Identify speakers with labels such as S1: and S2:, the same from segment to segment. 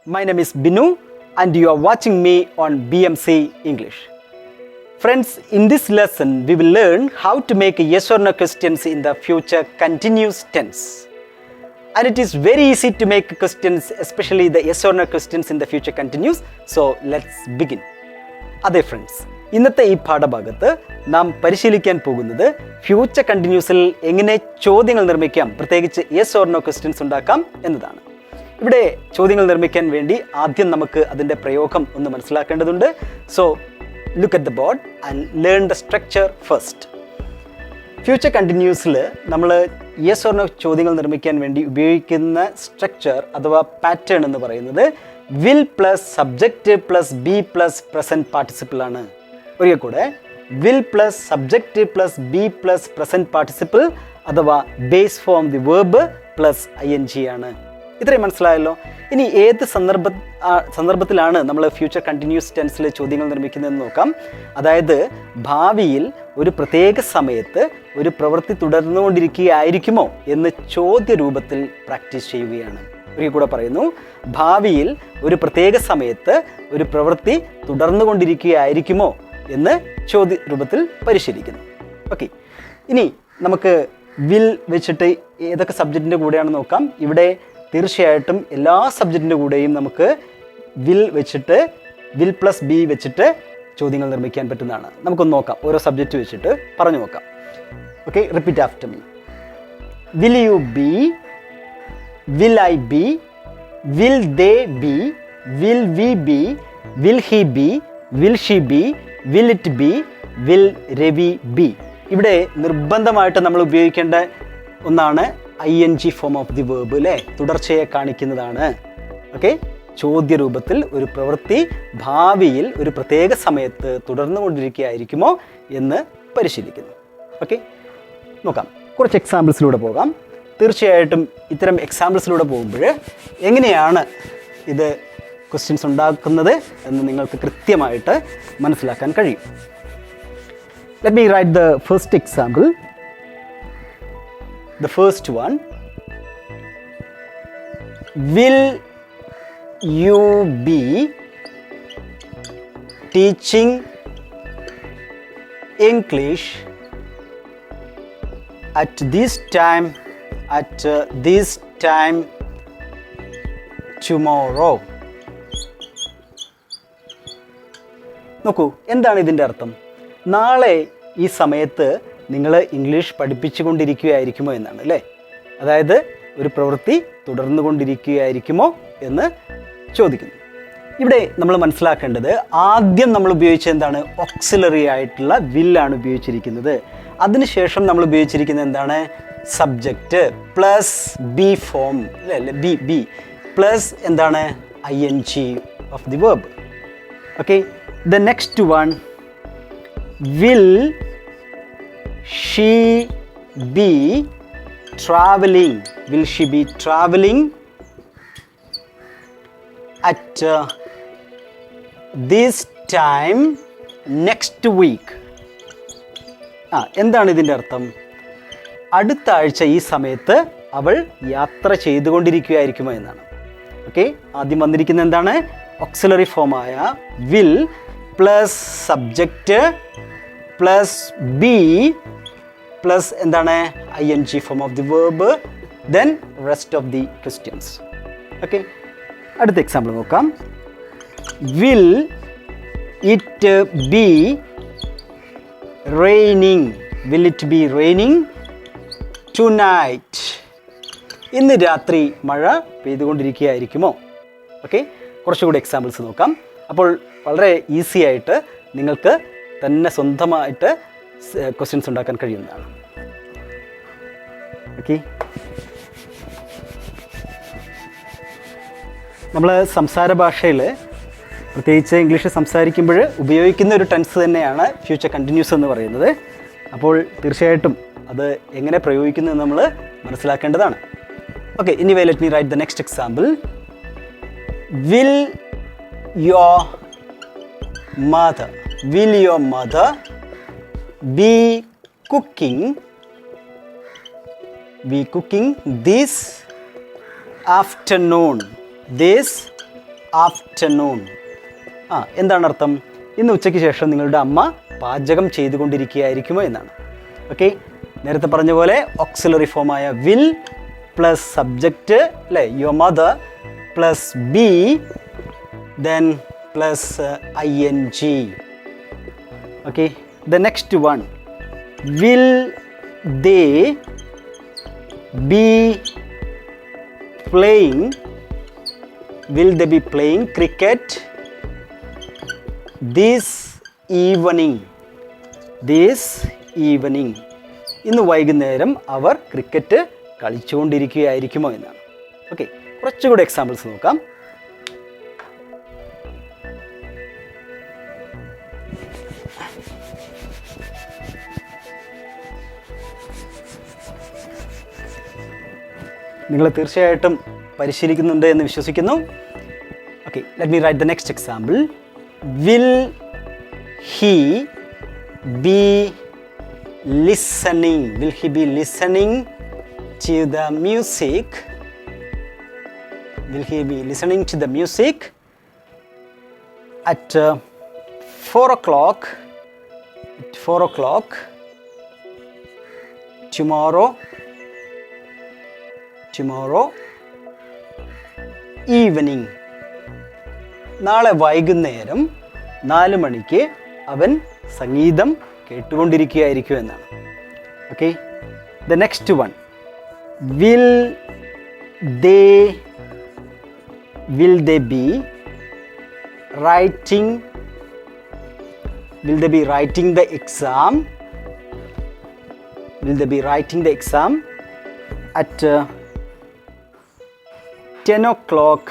S1: My name is Binu and you are watching me on BMC English. Friends, in this lesson we will learn how to make yes or no questions in the future continuous tense. And it is very easy to make questions, especially the yes or no questions in the future continuous. So let's begin. അതെ friends, ഇന്നത്തെ ഈ പാഠഭാഗത്ത് നാം പരിശീലിക്കാൻ പോകുന്നത് future കണ്ടിന്യൂസിൽ എങ്ങനെ ചോദ്യങ്ങൾ നിർമ്മിക്കാം, പ്രത്യേകിച്ച് യെസ് ഓർ നോ ക്വസ്റ്റ്യൻസ് ഉണ്ടാക്കാം എന്നതാണ്. ഇവിടെ ചോദ്യങ്ങൾ നിർമ്മിക്കാൻ വേണ്ടി ആദ്യം നമുക്ക് അതിൻ്റെ പ്രയോഗം ഒന്ന് മനസ്സിലാക്കേണ്ടതുണ്ട്. So look at the board and learn the structure first. Future കണ്ടിന്യൂസിൽ നമ്മൾ യെസ് ഓർ നോ ചോദ്യങ്ങൾ നിർമ്മിക്കാൻ വേണ്ടി ഉപയോഗിക്കുന്ന സ്ട്രക്ചർ അഥവാ പാറ്റേൺ എന്ന് പറയുന്നത് will plus subject plus be plus present participle ആണ്. ഒരിക്കൽ കൂടെ, will plus subject plus be plus present participle അഥവാ base form the verb plus ING ആണ്. ഇത്രയും മനസ്സിലായല്ലോ. ഇനി ഏത് സന്ദർഭത്തിലാണ് നമ്മൾ ഫ്യൂച്ചർ കണ്ടിന്യൂസ് ടെൻസിൽ ചോദ്യങ്ങൾ നിർമ്മിക്കുന്നതെന്ന് നോക്കാം. അതായത് ഭാവിയിൽ ഒരു പ്രത്യേക സമയത്ത് ഒരു പ്രവൃത്തി തുടർന്നുകൊണ്ടിരിക്കുകയായിരിക്കുമോ എന്ന് ചോദ്യ രൂപത്തിൽ പ്രാക്ടീസ് ചെയ്യുകയാണ്. ഒരിക്കൽ കൂടെ പറയുന്നു, ഭാവിയിൽ ഒരു പ്രത്യേക സമയത്ത് ഒരു പ്രവൃത്തി തുടർന്നുകൊണ്ടിരിക്കുകയായിരിക്കുമോ എന്ന് ചോദ്യ രൂപത്തിൽ പരിശീലിക്കുന്നു. ഓക്കെ, ഇനി നമുക്ക് വിൽ വെച്ചിട്ട് ഏതൊക്കെ സബ്ജക്റ്റിൻ്റെ കൂടെയാണെന്ന് നോക്കാം. ഇവിടെ തീർച്ചയായിട്ടും എല്ലാ സബ്ജക്റ്റിൻ്റെ കൂടെയും നമുക്ക് വിൽ വെച്ചിട്ട് വിൽ പ്ലസ് ബി വെച്ചിട്ട് ചോദ്യങ്ങൾ നിർമ്മിക്കാൻ പറ്റുന്നതാണ്. നമുക്കൊന്ന് നോക്കാം, ഓരോ സബ്ജക്റ്റ് വെച്ചിട്ട് പറഞ്ഞു നോക്കാം. Okay, repeat after me. Will you be, will I be, will they be, will we be, will he be, will she be, will it be, will Ravi be. ഇവിടെ നിർബന്ധമായിട്ട് നമ്മൾ ഉപയോഗിക്കേണ്ട ഒന്നാണ് ING form of the verb, അല്ലേ? തുടർച്ചയെ കാണിക്കുന്നതാണ്. Okay, ചോദ്യ രൂപത്തിൽ ഒരു പ്രവൃത്തി ഭാവിയിൽ ഒരു പ്രത്യേക സമയത്ത് തുടർന്നുകൊണ്ടിരിക്കുകയായിരിക്കുമോ എന്ന് പരിശീലിക്കുന്നു. ഓക്കെ, നോക്കാം, കുറച്ച് എക്സാമ്പിൾസിലൂടെ പോകാം. തീർച്ചയായിട്ടും ഇത്തരം എക്സാമ്പിൾസിലൂടെ പോകുമ്പോൾ എങ്ങനെയാണ് ഇത് ക്വസ്റ്റ്യൻസ് ഉണ്ടാക്കുന്നത് എന്ന് നിങ്ങൾക്ക് കൃത്യമായിട്ട് മനസ്സിലാക്കാൻ കഴിയും. Let me write the first example. The first one, will you be teaching English at this time tomorrow? നോക്കൂ, എന്താണ് ഇതിൻ്റെ അർത്ഥം? നാളെ ഈ സമയത്ത് നിങ്ങൾ ഇംഗ്ലീഷ് പഠിപ്പിച്ചുകൊണ്ടിരിക്കുകയായിരിക്കുമോ എന്നാണ്, അല്ലേ? അതായത് ഒരു പ്രവൃത്തി തുടർന്നുകൊണ്ടിരിക്കുകയായിരിക്കുമോ എന്ന് ചോദിക്കുന്നു. ഇവിടെ നമ്മൾ മനസ്സിലാക്കേണ്ടത്, ആദ്യം നമ്മൾ ഉപയോഗിച്ചത് എന്താണ്? ഓക്സിലറി ആയിട്ടുള്ള വില്ലാണ് ഉപയോഗിച്ചിരിക്കുന്നത്. അതിനുശേഷം നമ്മൾ ഉപയോഗിച്ചിരിക്കുന്നത് എന്താണ്? സബ്ജക്റ്റ് പ്ലസ് ബി ഫോം, അല്ലേ? ബി പ്ലസ് എന്താണ്? ING of the verb. Okay, the next one, will she be traveling? Will she be traveling at this time next week? എന്താണ് ഇതിൻ്റെ അർത്ഥം? അടുത്ത ആഴ്ച ഈ സമയത്ത് അവൾ യാത്ര ചെയ്തുകൊണ്ടിരിക്കുകയായിരിക്കുമോ എന്നാണ്. ഓക്കെ, ആദ്യം വന്നിരിക്കുന്നത് എന്താണ്? ഓക്സിലറി ഫോമായ will plus subject plus be plus എന്താണ്? ING form of the verb, then rest of the questions. Okay, അടുത്ത എക്സാമ്പിൾ നോക്കാം. Will it be raining? Will it be raining tonight? ഇന്ന് രാത്രി മഴ പെയ്തുകൊണ്ടിരിക്കുകയായിരിക്കുമോ? ഓക്കെ, കുറച്ചുകൂടി എക്സാമ്പിൾസ് നോക്കാം. അപ്പോൾ വളരെ ഈസി ആയിട്ട് നിങ്ങൾക്ക് തന്നെ സ്വന്തമായിട്ട് ക്വസ്റ്റ്യൻസ് ഉണ്ടാക്കാൻ കഴിയുന്നതാണ്. ഓക്കെ, നമ്മൾ സംസാര ഭാഷയിൽ പ്രത്യേകിച്ച് ഇംഗ്ലീഷ് സംസാരിക്കുമ്പോൾ ഉപയോഗിക്കുന്ന ഒരു ടെൻസ് തന്നെയാണ് ഫ്യൂച്ചർ കണ്ടിന്യൂസ് എന്ന് പറയുന്നത്. അപ്പോൾ തീർച്ചയായിട്ടും അത് എങ്ങനെ പ്രയോഗിക്കുന്നു എന്ന് നമ്മൾ മനസ്സിലാക്കേണ്ടതാണ്. Okay, anyway let me write the next example. Will your mother be cooking this afternoon? This afternoon. എന്താണ് അർത്ഥം? ഇന്ന് ഉച്ചയ്ക്ക് ശേഷം നിങ്ങളുടെ അമ്മ പാചകം ചെയ്തുകൊണ്ടിരിക്കുകയായിരിക്കുമോ എന്നാണ്. ഓക്കെ, നേരത്തെ പറഞ്ഞ പോലെ ഓക്സിലറി ഫോമായ വിൽ പ്ലസ് സബ്ജക്റ്റ് അല്ലേ, your mother plus B then plus ing. Okay, the next one, will they be playing, will they be playing cricket this evening? ഇന്ന് വൈകുന്നേരം അവർ ക്രിക്കറ്റ് കളിച്ചുകൊണ്ടിരിക്കുകയായിരിക്കുമോ എന്നാണ്. ഓക്കെ, കുറച്ചുകൂടി എക്സാമ്പിൾസ് നോക്കാം. നിങ്ങൾ തീർച്ചയായിട്ടും പരിശീലിക്കുന്നുണ്ട് എന്ന് വിശ്വസിക്കുന്നു. Okay, let me write the next example. Will he be listening to the music? Will he be listening to the music at 4 o'clock tomorrow evening? നാളെ വൈകുന്നേരം 4 മണിക്ക് അവൻ സംഗീതം കേട്ടുകൊണ്ടിരിക്കുകയായിരിക്കും എന്നാണ്. Okay, the next one, will they be writing the exam? At 10 o'clock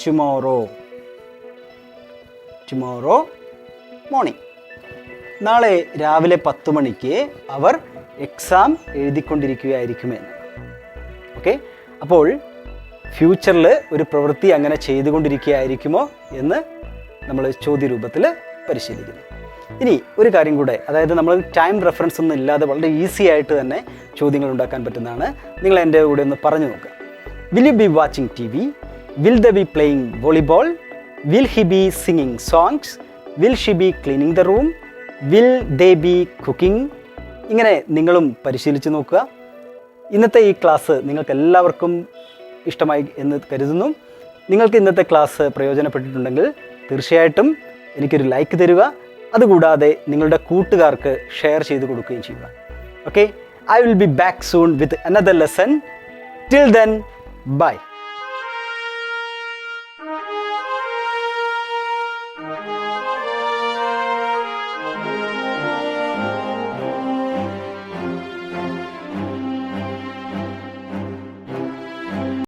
S1: tomorrow morning? നാളെ രാവിലെ 10 മണിക്ക് അവർ exam എഴുതിക്കൊണ്ടിരിക്കുകയായിരിക്കുമെന്ന്. Okay, അപ്പോൾ ഫ്യൂച്ചറിൽ ഒരു പ്രവൃത്തി അങ്ങനെ ചെയ്തുകൊണ്ടിരിക്കുകയായിരിക്കുമോ എന്ന് നമ്മൾ ചോദ്യരൂപത്തിൽ പരിശീലിക്കുന്നു. ഇനി ഒരു കാര്യം കൂടെ, അതായത് നമ്മൾ ടൈം റെഫറൻസ് ഒന്നും ഇല്ലാതെ വളരെ ഈസി ആയിട്ട് തന്നെ ചോദ്യങ്ങൾ ഉണ്ടാക്കാൻ പറ്റുന്നതാണ്. നിങ്ങൾ എൻ്റെ കൂടെ ഒന്ന് പറഞ്ഞു നോക്കുക. Will you be watching TV? Will they be playing volleyball? Will he be singing songs? Will she be cleaning the room? Will they be cooking? ഇങ്ങനെ നിങ്ങളും പരിശീലിച്ച് നോക്കുക. ഇന്നത്തെ ഈ ക്ലാസ് നിങ്ങൾക്ക് എല്ലാവർക്കും ഇഷ്ടമായി എന്ന് കരുതുന്നു. നിങ്ങൾക്ക് ഇന്നത്തെ ക്ലാസ് പ്രയോജനപ്പെട്ടിട്ടുണ്ടെങ്കിൽ തീർച്ചയായിട്ടും എനിക്കൊരു ലൈക്ക് തരിക. അതുകൂടാതെ നിങ്ങളുടെ കൂട്ടുകാർക്ക് ഷെയർ ചെയ്ത് കൊടുക്കുകയും ചെയ്യുക. Okay, I will be back soon with another lesson. Till then, bye.